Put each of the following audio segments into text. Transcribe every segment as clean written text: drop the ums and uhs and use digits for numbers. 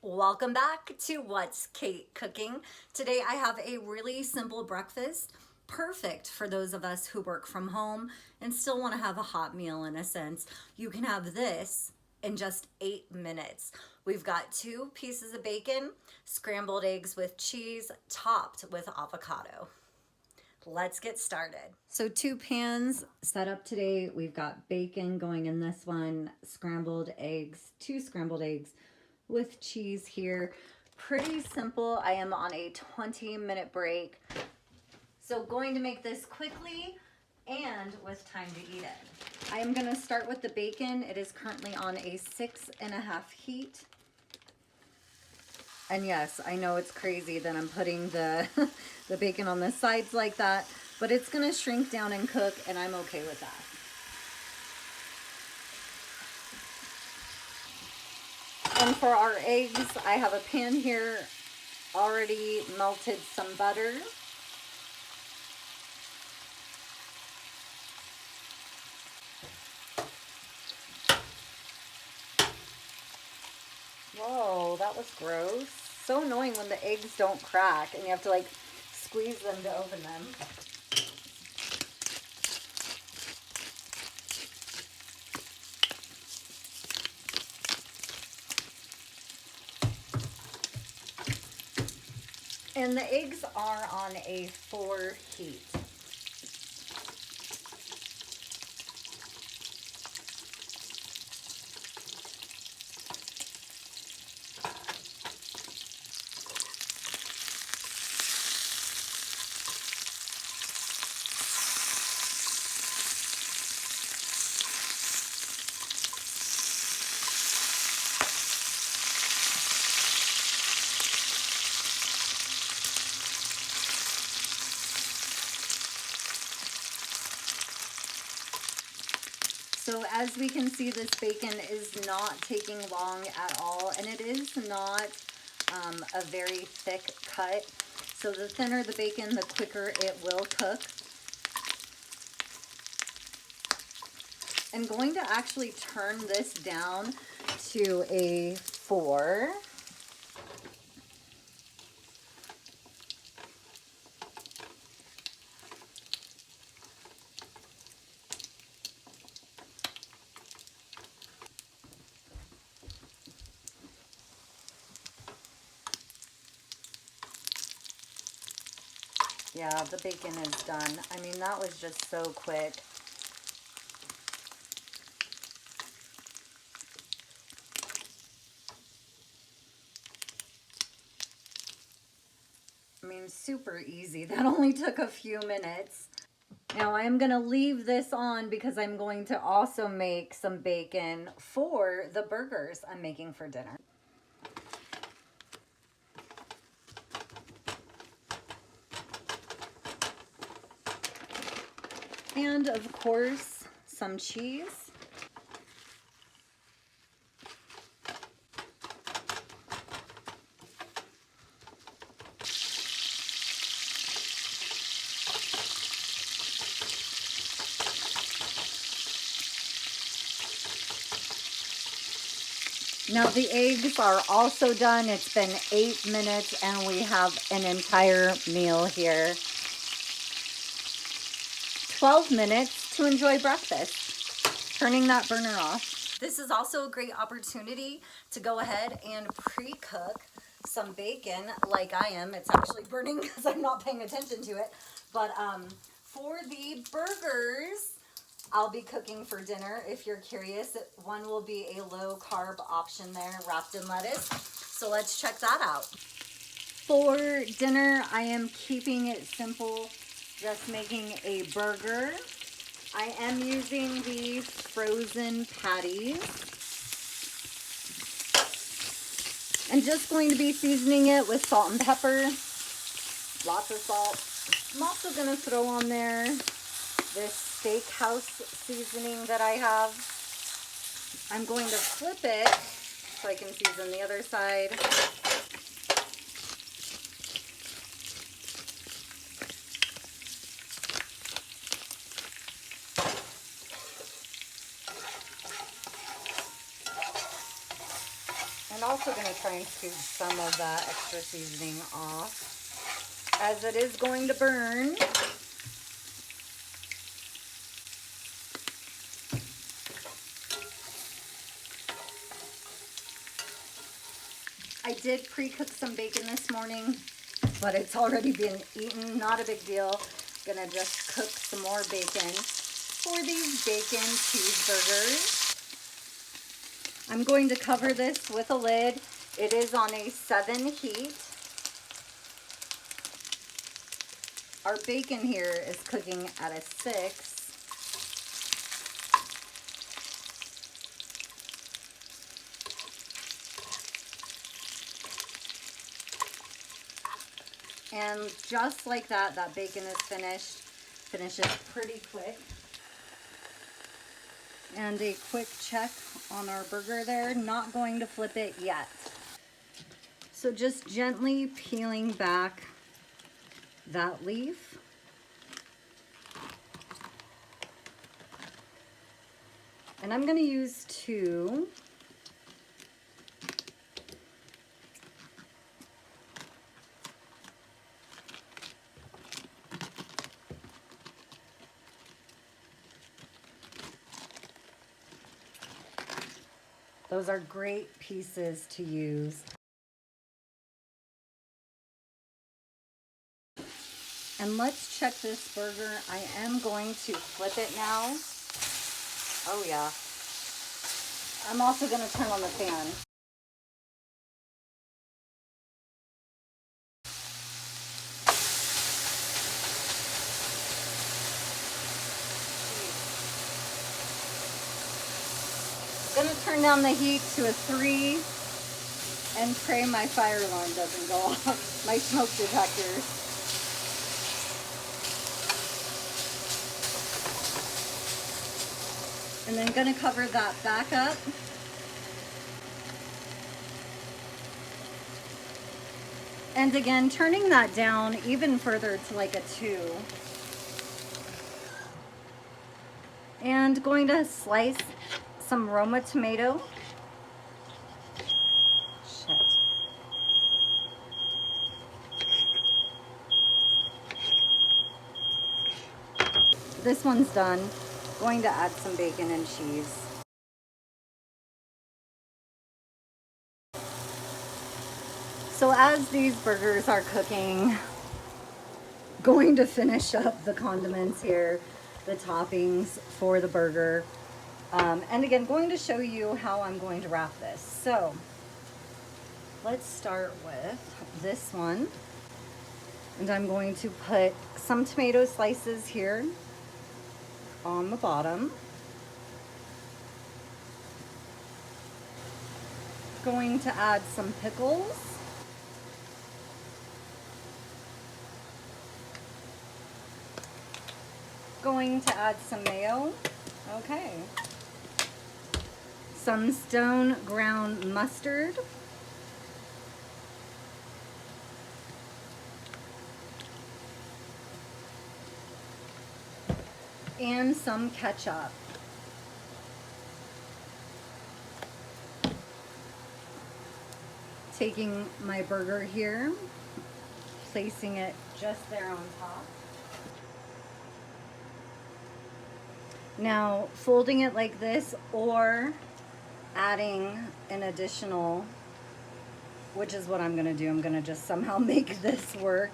Welcome back to What's Kate Cooking. Today I have a really simple breakfast, perfect for those of us who work from home and still want to have a hot meal in a sense. You can have this in just 8 minutes. We've got 2 pieces of bacon, scrambled eggs with cheese, topped with avocado. Let's get started. So 2 pans set up today. We've got bacon going in this one, scrambled eggs, 2 scrambled eggs with cheese here. Pretty simple. I am on a 20-minute break. So going to make this quickly and with time to eat it. I am going to start with the bacon. It is currently on a 6.5 heat. And yes, I know it's crazy that I'm putting the, the bacon on the sides like that, but it's going to shrink down and cook, and I'm okay with that. And for our eggs, I have a pan here, already melted some butter. Whoa, that was gross. So annoying when the eggs don't crack and you have to like squeeze them to open them. And the eggs are on a 4 heat. So as we can see, this bacon is not taking long at all, and it is not a very thick cut. So the thinner the bacon, the quicker it will cook. I'm going to actually turn this down to a 4. Yeah, the bacon is done. I mean, that was just so quick. I mean, super easy. That only took a few minutes. Now I am going to leave this on because I'm going to also make some bacon for the burgers I'm making for dinner. And of course, some cheese. Now the eggs are also done. It's been 8 minutes and we have an entire meal here. 12 minutes to enjoy breakfast. Turning that burner off. This is also a great opportunity to go ahead and pre-cook some bacon like I am. It's actually burning because I'm not paying attention to it. But for the burgers, I'll be cooking for dinner. If you're curious, one will be a low carb option there, wrapped in lettuce. So let's check that out. For dinner, I am keeping it simple, just making a burger. I am using these frozen patties. I'm just going to be seasoning it with salt and pepper. Lots of salt. I'm also going to throw on there this steakhouse seasoning that I have. I'm going to flip it so I can season the other side. I'm also going to try and scoop some of that extra seasoning off, as it is going to burn. I did pre-cook some bacon this morning, but it's already been eaten. Not a big deal. Gonna just cook some more bacon for these bacon cheeseburgers. I'm going to cover this with a lid. It is on a 7 heat. Our bacon here is cooking at a 6. And just like that, that bacon is finished. Finishes pretty quick. And a quick check on our burger there. Not going to flip it yet. So just gently peeling back that leaf. And I'm going to use 2. Those are great pieces to use. And let's check this burger. I am going to flip it now. Oh yeah. I'm also going to turn on the fan. I'm going to turn down the heat to a 3 and pray my fire alarm doesn't go off. My smoke detector. And then going to cover that back up. And again, turning that down even further to like a 2. And going to slice some Roma tomato. Shit. This one's done. Going to add some bacon and cheese. So as these burgers are cooking, going to finish up the condiments here, the toppings for the burger. And again, going to show you how I'm going to wrap this. So let's start with this one. And I'm going to put some tomato slices here on the bottom. Going to add some pickles. Going to add some mayo. Okay. Some stone ground mustard. And some ketchup. Taking my burger here, placing it just there on top. Now folding it like this or adding an additional, which is what I'm gonna do. I'm gonna just somehow make this work.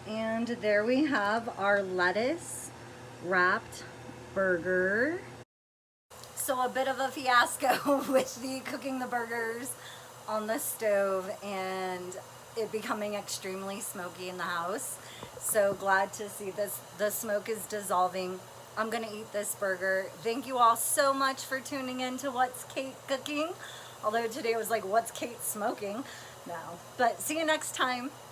And there we have our lettuce wrapped burger. So a bit of a fiasco with the cooking the burgers on the stove and it becoming extremely smoky in the house. So glad to see this. The smoke is dissolving. I'm gonna eat this burger. Thank you all so much for tuning in to What's Kate Cooking. Although today was like, what's Kate smoking? No, but see you next time.